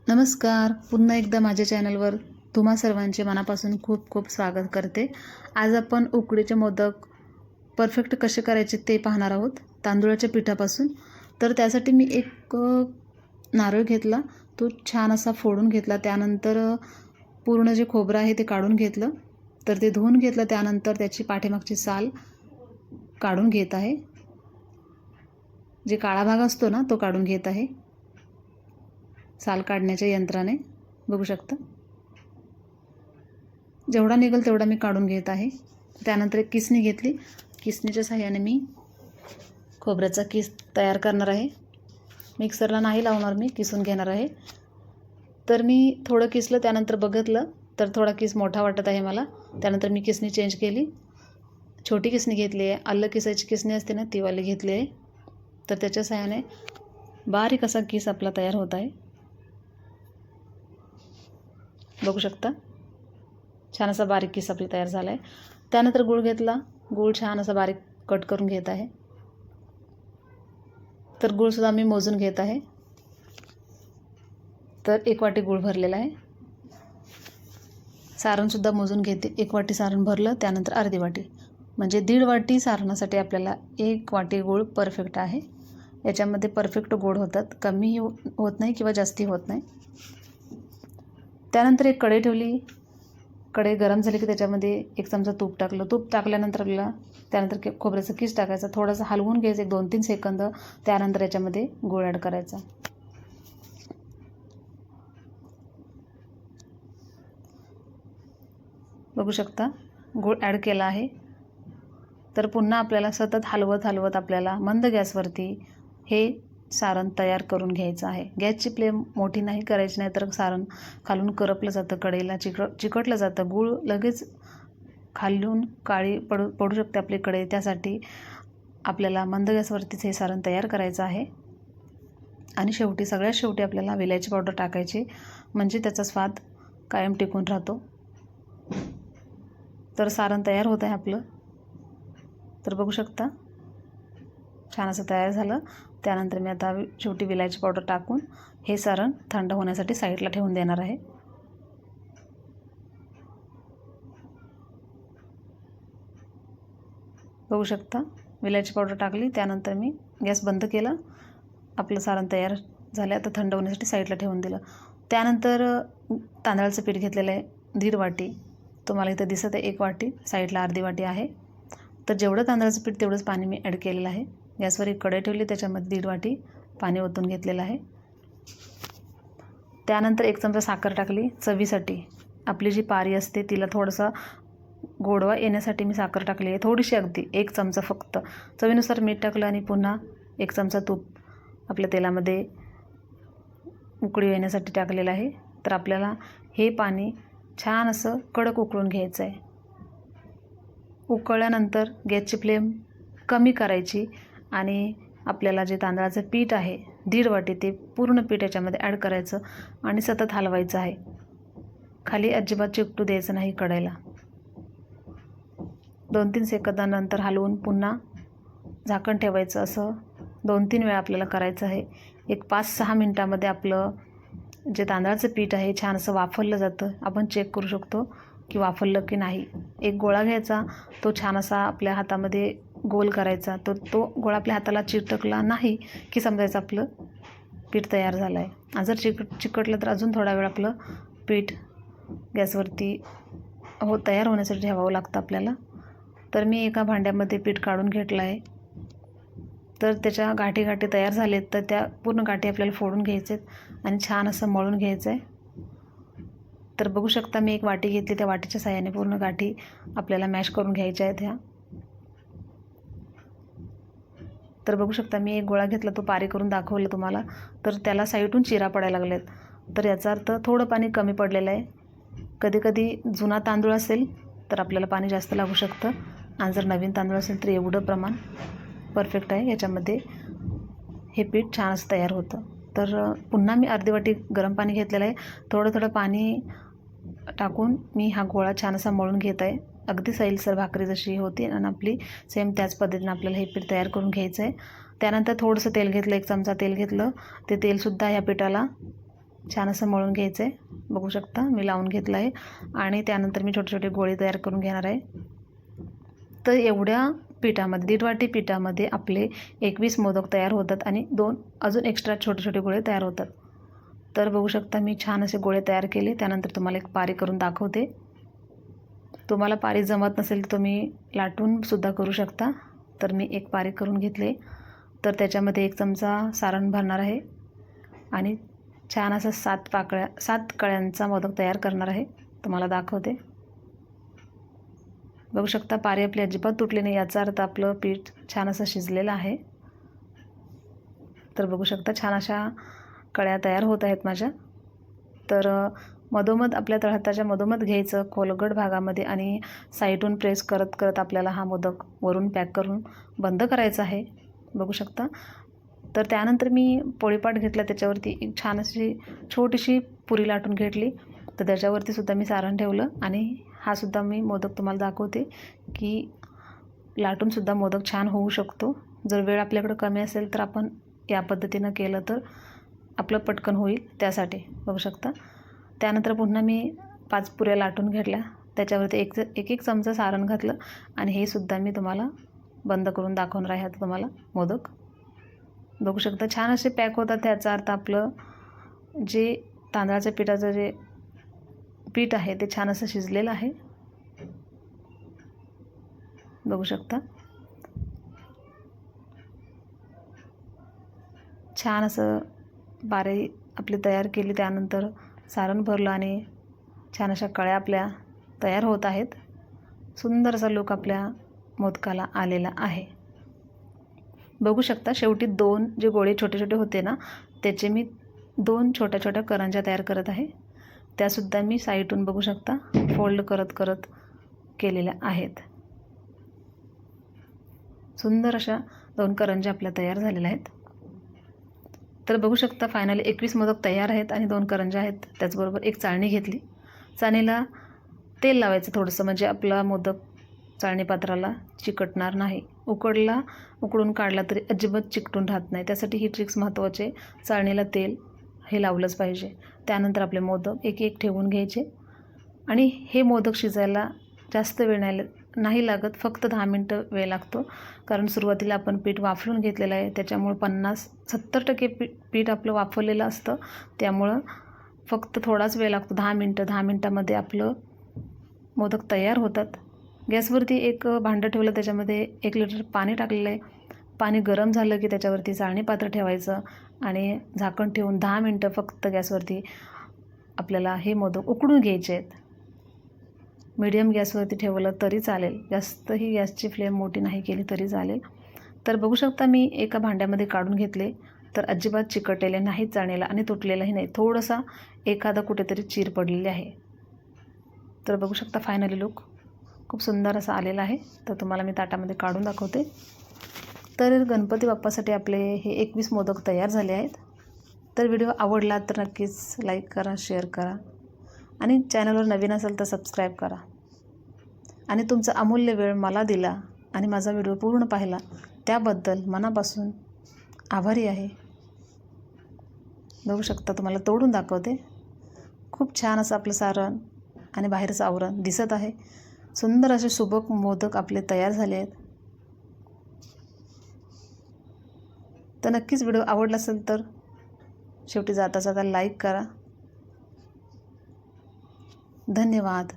नमस्कार. पुन्हा एकदा माझ्या चॅनलवर तुम्हा सर्वांचे मनापासून खूप खूप स्वागत करते. आज आपण उकडीचे मोदक परफेक्ट कसे करायचे ते पाहणार आहोत तांदूळाच्या पिठापासून. तर त्यासाठी मी एक नारळ घेतला, तो छान असा फोडून घेतला. त्यानंतर पूर्ण जे खोबरं आहे ते काढून घेतलं, तर ते धुवून घेतलं. त्यानंतर त्याची पाठीमागची साल काढून घेत आहे. जे काळा भाग असतो ना तो काढून घेत आहे साल काढण्याच्या यंत्राने. बघू शकता जेवढा निघेल तेवढा मी काढून घेत आहे. त्यानंतर एक किसणी घेतली. किसणीच्या सहाय्याने मी खोबऱ्याचा किस तयार करणार आहे. मिक्सरला नाही लावणार, मी किसून घेणार आहे. तर मी थोडं किसलं, त्यानंतर बघितलं तर थोडा किस मोठा वाटत आहे मला. त्यानंतर मी किसणी चेंज केली, छोटी किसणी घेतली आहे. आलं किसायची किसणी असते ना ती वाली घेतली आहे. तर त्याच्या सहाय्याने बारीक असा किस आपला तयार होत आहे. बघू शकता छान असा बारीक किस आपला तयार झाला आहे. त्यानंतर गूळ घेतला. गूळ छान असा बारीक कट करून घेत आहे. तर गूळसुद्धा मी मोजून घेत आहे. तर 1 वाटी गूळ भरलेला आहे. सारणसुद्धा मोजून घेते. 1 वाटी सारण भरलं, त्यानंतर अर्धी वाटी म्हणजे 1.5 वाटी सारणासाठी आपल्याला 1 वाटी गूळ परफेक्ट आहे. याच्यामध्ये परफेक्ट गोड होतात, कमी होत नाही किंवा जास्ती होत नाही. त्यानंतर एक कढई ठेवली. कढई गरम झाली की त्याच्यामध्ये 1 चमचा तूप टाकलं. तूप टाकल्यानंतर आपल्याला त्यानंतर खोबऱ्याचं किस टाकायचं, थोडंसं हलवून घ्यायचं 1-2-3 सेकंद. त्यानंतर याच्यामध्ये गूळ ॲड करायचा. बघू शकता गूळ ॲड केला आहे. तर पुन्हा आपल्याला सतत हलवत आपल्याला मंद गॅसवरती हे सारण तयार करून घ्यायचं आहे. गॅसची फ्लेम मोठी नाही करायची, नाही तर सारण खालून करपलं जातं, कढईला चिकटलं जातं. गूळ लगेच खालून काळी पडू शकते आपली कढई. त्यासाठी आपल्याला मंद गॅसवरतीच हे सारण तयार करायचं आहे. आणि सगळ्यात शेवटी आपल्याला वेलायची पावडर टाकायची, म्हणजे त्याचा स्वाद कायम टिकून राहतो. तर सारण तयार होत आहे आपलं. तर बघू शकता छान असं तयार झालं. त्यानंतर मी आता शेवटी वेलायची पावडर टाकून हे सारण थंड होण्यासाठी साईडला ठेवून देणार आहे. बघू शकता वेलायची पावडर टाकली. त्यानंतर मी गॅस बंद केला. आपलं सारण तयार झालं. आता थंड होण्यासाठी साईडला ठेवून दिलं. त्यानंतर तांदळाचं पीठ घेतलेलं आहे 1.5 वाटी. तुम्हाला इथं दिसत आहे 1 वाटी, साईडला अर्धी वाटी आहे. तर जेवढं तांदळाचं पीठ तेवढंच पाणी मी ॲड केलेलं आहे. गॅसवर एक कढई ठेवली, त्याच्यामध्ये 1.5 वाटी पाणी ओतून घेतलेलं आहे. त्यानंतर 1 चमचा साखर टाकली चवीसाठी. आपली जी पारी असते तिला थोडंसं गोडवा येण्यासाठी मी साखर टाकली आहे, थोडीशी, अगदी 1 चमचा फक्त. चवीनुसार मीठ टाकलं आणि पुन्हा 1 चमचा तूप आपल्या तेलामध्ये उकळी येण्यासाठी टाकलेलं आहे. तर आपल्याला हे पाणी छान असं कडक उकळून घ्यायचं आहे. उकळल्यानंतर गॅसची फ्लेम कमी करायची आणि आपल्याला जे तांदळाचं पीठ आहे 1.5 वाटी ते पूर्ण पीठ याच्यामध्ये ॲड करायचं आणि सतत हलवायचं आहे. खाली अजिबात चिकटू द्यायचं नाही कढईला. 2-3 सेकंदानंतर हलवून पुन्हा झाकण ठेवायचं. असं 2-3 वेळा आपल्याला करायचं आहे. एक 5-6 मिनटामध्ये आपलं जे तांदळाचं पीठ आहे छान असं वाफवलं जातं. आपण चेक करू शकतो की वाफवलं की नाही. एक गोळा घ्यायचा, तो छान असा आपल्या हातामध्ये गोल करायचा. तो गोळा आपल्या हाताला चिकटला नाही की समजायचं आपलं पीठ तयार झालं आहे. जर चिकटलं तर अजून थोडा वेळ आपलं पीठ गॅसवरती तयार होण्यासाठी ठेवावं लागतं आपल्याला. तर मी एका भांड्यामध्ये पीठ काढून घेतलं आहे. तर त्याच्या गाठी तयार झालेत, तर त्या पूर्ण गाठी आपल्याला फोडून घ्यायचे आहेत आणि छान असं मळून घ्यायचं आहे. तर बघू शकता मी एक वाटी घेतली, त्या वाटीच्या साहाय्याने पूर्ण गाठी आपल्याला मॅश करून घ्यायच्या आहेत ह्या. तर बघू शकता मी एक गोळा घेतला, तो पारी करून दाखवलं तुम्हाला. तर त्याला साईडून चिरा पडायला लागलेत. तर याचा अर्थ थोडं पाणी कमी पडलेलं आहे. कधी जुना तांदूळ असेल तर आपल्याला पाणी जास्त लागू शकतं, आणि जर नवीन तांदूळ असेल तर एवढं प्रमाण परफेक्ट आहे. याच्यामध्ये हे पीठ छान असं तयार होतं. तर पुन्हा मी अर्धी वाटी गरम पाणी घेतलेलं आहे. थोडं पाणी टाकून मी हा गोळा छान असा मळून घेत आहे. अगदी सैलसर भाकरी जशी होती आणि आपली सेम त्याच पद्धतीने आपल्याला हे पीठ तयार करून घ्यायचं आहे. त्यानंतर थोडंसं तेल घेतलं, 1 चमचा तेल घेतलं. ते तेलसुद्धा ह्या पिठाला छान असं मळून घ्यायचं आहे. बघू शकता मी लावून घेतलं आहे आणि त्यानंतर मी छोटे छोटे गोळे तयार करून घेणार आहे. तर एवढ्या पिठामध्ये 1.5 वाटी पिठामध्ये आपले 21 मोदक तयार होतात आणि 2 अजून एक्स्ट्रा छोटे छोटे गोळे तयार होतात. तर बघू शकता मी छान असे गोळे तयार केले. त्यानंतर तुम्हाला एक पारी करून दाखवते. तुम्हाला पारी जमत नसेल तर तुम्ही लाटून सुद्धा करू शकता. तर मी एक पारी करून घेतले. तर त्याच्यामध्ये 1 चमचा सारण भरणार आहे आणि छान असं 7 कळ्यांचा मोदक तयार करणार आहे. तुम्हाला दाखवते. बघू शकता पारी आपली अजिबात तुटली नाही, याचा अर्थ आपलं पीठ छान असं शिजलेलं आहे. तर बघू शकता छान अशा कळ्या तयार होत आहेत माझ्या. तर मधोमध आपल्या तळहाताच्या मधोमध घ्यायचं खोलगट भागामध्ये आणि साईडून प्रेस करत करत आपल्याला हा मोदक वरून पॅक करून बंद करायचा आहे. बघू शकता. तर त्यानंतर मी पोळीपाट घेतला, त्याच्यावरती एक छान अशी छोटीशी पुरी लाटून घेतली. तर त्याच्यावरती सुद्धा मी सारण ठेवलं आणि हा सुद्धा मी मोदक तुम्हाला दाखवते की लाटूनसुद्धा मोदक छान होऊ शकतो. जर वेळ आपल्याकडं कमी असेल तर आपण या पद्धतीनं केलं तर आपलं पटकन होईल, त्यासाठी. बघू शकता. त्यानंतर पुन्हा मी 5 पुऱ्या लाटून घेतल्या, त्याच्यावरती एक चमचा सारण घातलं आणि हे सुद्धा मी तुम्हाला बंद करून दाखवणार आहे आता तुम्हाला मोदक. बघू शकता छान असे पॅक होतात. त्याचा अर्थ आपलं जे तांदळाच्या पिठाचं जे पीठ आहे ते छान असं शिजलेलं आहे. बघू शकता छान असं पारी आपली तयार केली. त्यानंतर सारण भरलं आणि छान अशा कळ्या आपल्या तयार होत आहेत. सुंदर असा लूक आपल्या मोदकाला आलेला आहे. बघू शकता शेवटी 2 जे गोळे छोटे छोटे होते ना, त्याचे मी 2 छोट्या छोट्या करंज्या तयार करत आहे. त्यासुद्धा मी साईडून बघू शकता फोल्ड करत करत केलेल्या आहेत. सुंदर अशा 2 करंज्या आपल्या तयार झालेल्या आहेत. तर बघू शकता फायनली 21 मोदक तयार आहेत आणि 2 करंज्या आहेत. त्याचबरोबर एक चाळणी घेतली. चाळणीला तेल लावायचं थोडंसं, म्हणजे आपला मोदक चाळणी पात्राला चिकटणार नाही. उकडून काढला तरी अजिबात चिकटून राहत नाही. त्यासाठी ही ट्रिक्स महत्त्वाची आहे. चाळणीला तेल हे लावलंच पाहिजे. त्यानंतर आपले मोदक एक एक ठेवून घ्यायचे आणि हे मोदक शिजायला जास्त वेळ नाही लागत. फक्त 10 मिनटं वेळ लागतो, कारण सुरुवातीला आपण पीठ वाफलून घेतलेलं आहे. त्याच्यामुळे 50-70% पीठ आपलं वाफवलेलं असतं. त्यामुळं फक्त थोडाच वेळ लागतो, 10 मिनटं. 10 मिनटामध्ये आपलं मोदक तयार होतात. गॅसवरती एक भांडं ठेवलं, त्याच्यामध्ये 1 लिटर पाणी टाकलेलं आहे. पाणी गरम झालं की त्याच्यावरती चाळणी पात्र ठेवायचं आणि झाकण ठेवून 10 मिनटं फक्त गॅसवरती आपल्याला हे मोदक उकडून घ्यायचे आहेत. मीडियम गॅसवरती ठेवलं तरी चालेल, जास्तही गॅसची फ्लेम मोठी नाही केली तरी चालेल. तर बघू शकता मी एका भांड्यामध्ये काढून घेतले, तर अजिबात चिकटलेले नाहीत चाळणीला आणि तुटलेलंही नाही. थोडंसा एखादा कुठेतरी चीर पडलेली आहे. तर बघू शकता फायनली लुक खूप सुंदर असा आलेला आहे. तर तुम्हाला मी ताटामध्ये काढून दाखवते. तर गणपती बाप्पासाठी आपले हे 21 मोदक तयार झाले आहेत. तर व्हिडिओ आवडला तर नक्कीच लाईक करा, शेअर करा आणि चॅनलवर नवीन असेल तर सबस्क्राईब करा. आणि तुमचा अमूल्य वेळ मला दिला आणि माझा व्हिडिओ पूर्ण पाहिला त्याबद्दल मनापासून आभारी आहे. बघू शकता तुम्हाला तोडून दाखवते. खूप छान असं आपलं सारण आणि बाहेरचं आवरण दिसत आहे. सुंदर असे सुबक मोदक आपले तयार झाले आहेत. तर नक्कीच व्हिडिओ आवडला असेल तर शेवटी जाता जाता लाईक करा. धन्यवाद.